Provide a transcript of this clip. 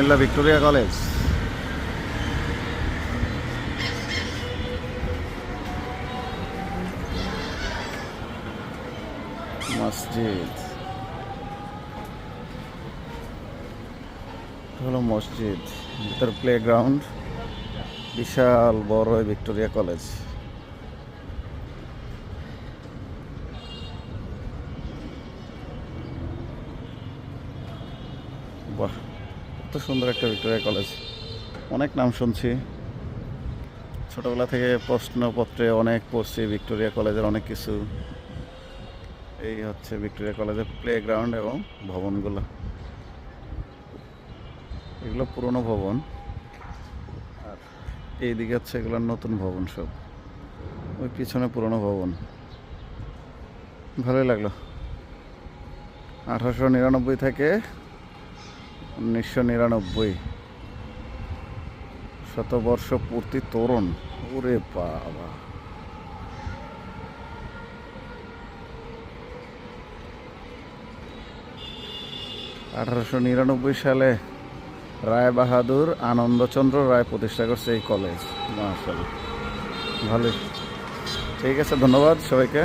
Comilla Victoria college. মসজিদ হলো মসজিদ, ভিতর প্লে গ্রাউন্ড, বিশাল বড় ভিক্টোরিয়া কলেজ। বাহ, কত সুন্দর একটা ভিক্টোরিয়া কলেজ। অনেক নাম শুনছি, ছোটবেলা থেকে প্রশ্নপত্রে অনেক পড়ছি ভিক্টোরিয়া কলেজের অনেক কিছু। এই হচ্ছে ভিক্টোরিয়া কলেজের প্লে গ্রাউন্ড এবং ভবনগুলো। এগুলো পুরনো ভবন, আর এইদিকে হচ্ছে এগুলো নতুন ভবন সব। ওই পিছনে পুরনো ভবন। ভালোই লাগলো। 1899 থেকে 1999 শতবর্ষ পূর্তি তোরণ। ওরে বাবা, 1899 সালে রায় বাহাদুর আনন্দচন্দ্র রায় প্রতিষ্ঠা করছে এই কলেজ। মাশাআল্লাহ, ভালোই। ঠিক আছে, ধন্যবাদ সবাইকে।